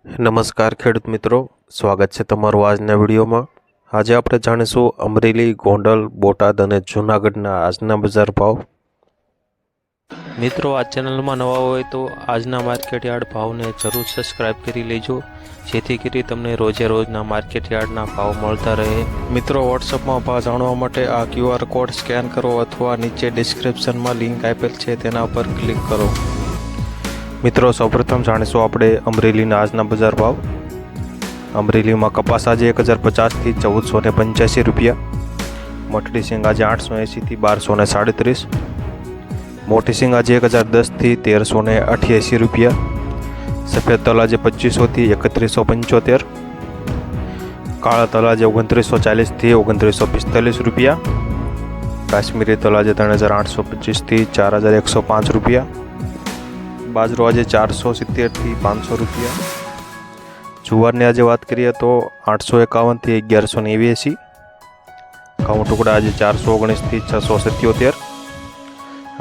નમસ્કાર ખેડૂત મિત્રો, સ્વાગત છે તમારું આજના વિડીયોમાં। આજે આપણે જાણીશું અમરેલી, ગોંડલ, બોટાદ અને જૂનાગઢના આજના બજાર ભાવ। મિત્રો, આ ચેનલમાં નવા હોય તો આજના માર્કેટ યાર્ડ ભાવને જરૂર સબસ્ક્રાઇબ કરી લેજો, જેથી કરી તમને રોજે રોજના માર્કેટ યાર્ડના ભાવ મળતા રહે। મિત્રો, વોટ્સઅપમાં ભાવ જાણવા માટે આ QR કોડ સ્કેન કરો અથવા નીચે ડિસ્ક્રિપ્શનમાં લિંક આપેલ છે તેના પર ક્લિક કરો। મિત્રો, સૌપ્રથમ જાણીશું આપણે અમરેલીના આજના બજાર ભાવ। અમરેલીમાં કપાસ આજે 1050 થી 1485 રૂપિયા, મઠડી સિંગ આજે 880 થી 1237, મોટી સિંગ આજે 1010 થી 1388 રૂપિયા, સફેદ તલ આજે 2500 થી 3175, કાળા તલ આજે 2940 થી 2945 રૂપિયા, કાશ્મીરી તલ આજે 3825 થી 4105 રૂપિયા, બાજરો આજે 470 થી 500 રૂપિયા, જુવારની આજે વાત કરીએ તો 851 થી 1189, ઘઉં ટુકડા આજે 419 થી 677,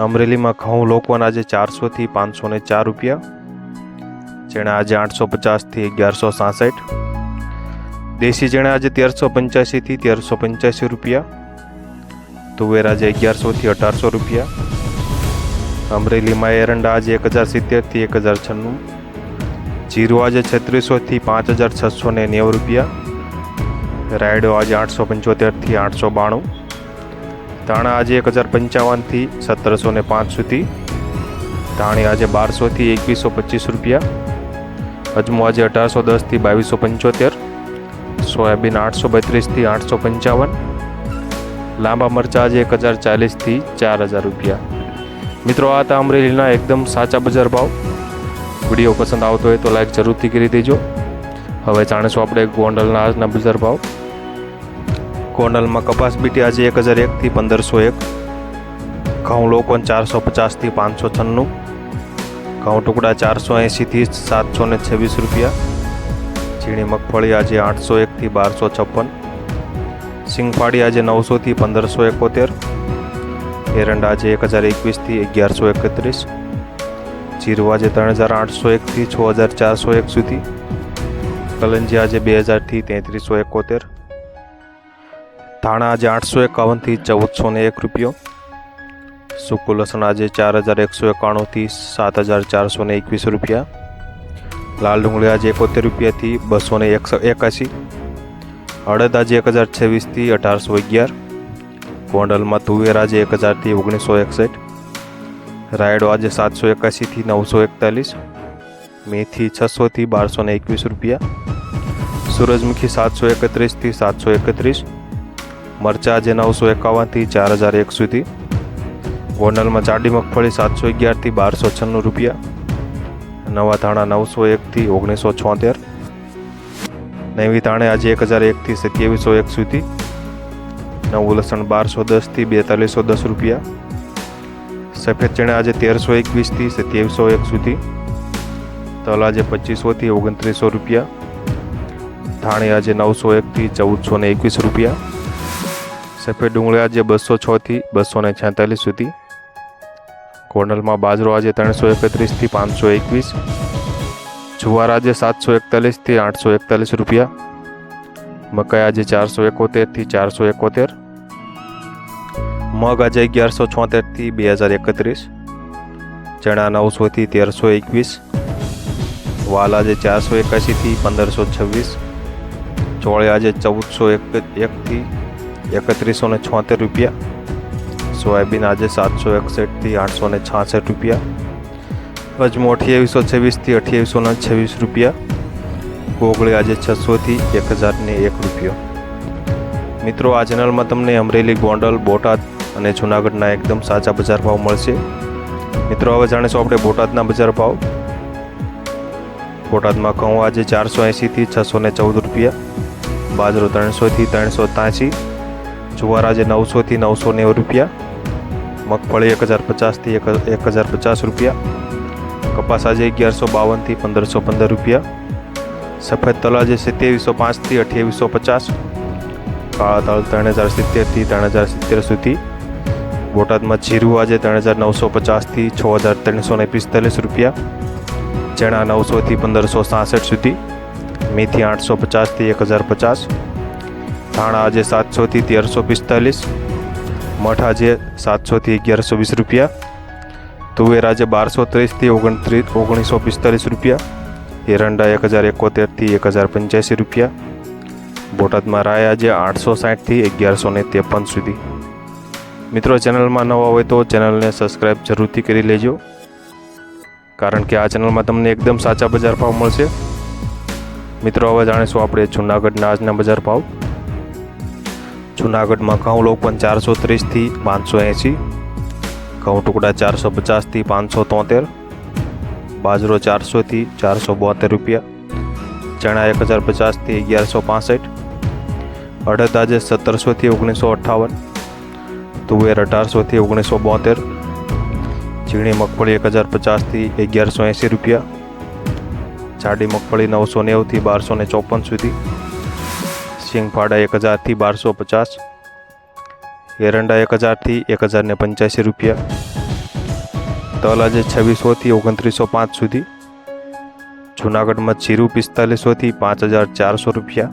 અમરેલીમાં ઘઉં લોકવન આજે 400 થી 504 રૂપિયા, ચણા આજે 850 થી 1167, દેશી ચણા આજે 1385 થી 1385 રૂપિયા, તુવેર આજે 1100 થી 1800 રૂપિયા, અમરેલીમાં એરંડા આજે 1070 થી 1096, જીરું આજે 3600 થી 5690 રૂપિયા, રાયડો આજે 875 થી 892, ધાણા આજે 1055 થી 1705 સુધી, ધાણી આજે 1200 થી 2125 રૂપિયા, અજમો આજે 1810 થી 2275, સોયાબીન 832 થી 855, લાંબા મરચા આજે 1040 થી 4000 રૂપિયા। મિત્રો, આ હતા અમરેલીના એકદમ સાચા બજાર ભાવ। વિડીયો પસંદ આવતો હોય તો લાઈક જરૂરથી કરી દેજો। હવે જાણીશું આપણે ગોંડલના આજના બજાર ભાવ। ગોંડલમાં કપાસ બીટી આજે 1001 થી 1501, ઘઉં લોકવન 450 થી 596, ઘઉં ટુકડા 480 થી 726 રૂપિયા, ઝીણી મગફળી આજે 801 થી 1256, સિંગફાડી આજે 900 થી 1571, એરંડા આજે 1021 થી 1131, જીરું આજે 3801 થી 6401 સુધી, કલંજી આજે 2000 થી 3371, ધાણા આજે 851 થી 1401 રૂપિયો, સૂકું લસણ આજે 4191 થી 7421 રૂપિયા, લાલ ડુંગળી આજે 71 રૂપિયા થી 281, અડદ આજે 1026 થી 1811, ગોંડલમાં તુવેર આજે 1000 થી 1961, રાયડો આજે 781 થી 941, મેથી 600 થી 1221 રૂપિયા, સૂરજમુખી 731 થી 731, મરચા આજે 951 થી 4001 સુધી, ગોંડલમાં જાડી મગફળી 711 થી 1296 રૂપિયા, નવા ધાણા 901 થી 1976, નવી ધાણે આજે 1001 થી 2701 સુધી, નવું લસણ 1210 થી 4210 રૂપિયા, સફેદ ચણા આજે 1321 થી 2701 સુધી, તલ આજે 2500 થી 2900 રૂપિયા, ધાણી આજે 901 થી 1421 રૂપિયા, સફેદ ડુંગળી આજે 206 થી 246 સુધી, ગોંડલમાં બાજરો આજે 331 થી 521, જુવાર આજે 741 થી 841 રૂપિયા, મકાઈ આજે 471 થી 471, મગ આજે 1176 થી 2031, ચણા 900 થી 1321, વાલ આજે 481 થી 1526, ચોળી આજે 1401 થી 3176 રૂપિયા, સોયાબીન આજે 761 થી 866 રૂપિયા, અજમો 2826 થી 2826 રૂપિયા, કોગળી આજે 600 થી 1001 રૂપિયો। મિત્રો, આ ચેનલમાં તમને અમરેલી, ગોંડલ, બોટાદ અને જૂનાગઢના એકદમ સાચા બજાર ભાવ મળશે। મિત્રો, હવે જાણીશું આપણે બોટાદના બજાર ભાવ। બોટાદમાં ઘઉં આજે 480 થી 614 રૂપિયા, બાજરો 300 થી 383, જુવાર આજે 900 થી 990 રૂપિયા, મગફળી 1050 થી 1050 રૂપિયા, કપાસ આજે 1152 થી 1515 રૂપિયા, સફેદ તલ આજે 2705 થી 2850, કાળા તલ 3070 થી 3070 સુધી, બોટાદમાં જીરું આજે 3950 થી 6345 રૂપિયા, ચણા 900થી 1566 સુધી, મેથી 850થી 1050, ધાણા આજે 700થી 1345, મઠ આજે 700થી 1120 રૂપિયા, તુવેર આજે 1230થી 1945 રૂપિયા, એરંડા 1071થી 1085 રૂપિયા, બોટાદમાં રાય આજે 860થી 1153 સુધી. મિત્રો, ચેનલમાં નવા હોય તો ચેનલને સબસ્ક્રાઈબ જરૂરથી કરી લેજો, કારણ કે આ ચેનલમાં તમને એકદમ સાચા બજાર ભાવ મળશે. મિત્રો, હવે જાણીશું આપણે જૂનાગઢના આજના બજાર ભાવ. જૂનાગઢમાં ઘઉં લોકવન 430થી 580, ઘઉં ટુકડા 450થી 573, બાજરો 400થી 472 રૂપિયા, ચણા 1050થી 1165, અડદ આજે 1700થી 1958, તુવેર 1800થી 1972, ઝીણી મગફળી 1050થી 1180 રૂપિયા, જાડી મગફળી 990થી 1254 સુધી, સિંગફાડા 1000થી 1250, એરંડા 1000થી 1085 રૂપિયા, તલ આજે 2600થી 2905 સુધી, જૂનાગઢમાં જીરું 4500થી 5400 રૂપિયા,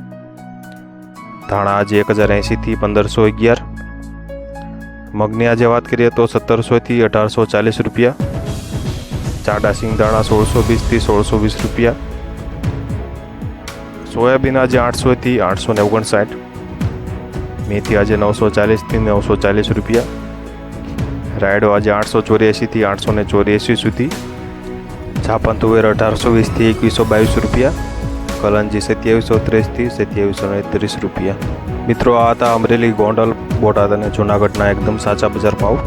ધાણા આજે 1080થી 1511, મગની આજે વાત કરીએ તો 1700થી 1840 રૂપિયા, જાડા સિંગદાણા 1620થી 1620 રૂપિયા, સોયાબીન આજે 800થી 859, મેથી આજે 940થી 940 રૂપિયા, રાયડો આજે 884થી 884 સુધી, જાપાન તુવેર 1820થી 2122 રૂપિયા, કલંજી 2730થી 2730 રૂપિયા. મિત્રો, આ હતા અમરેલી, ગોંડલ, બોટાદ અને જૂનાગઢના એકદમ સાચા બજાર ભાવ.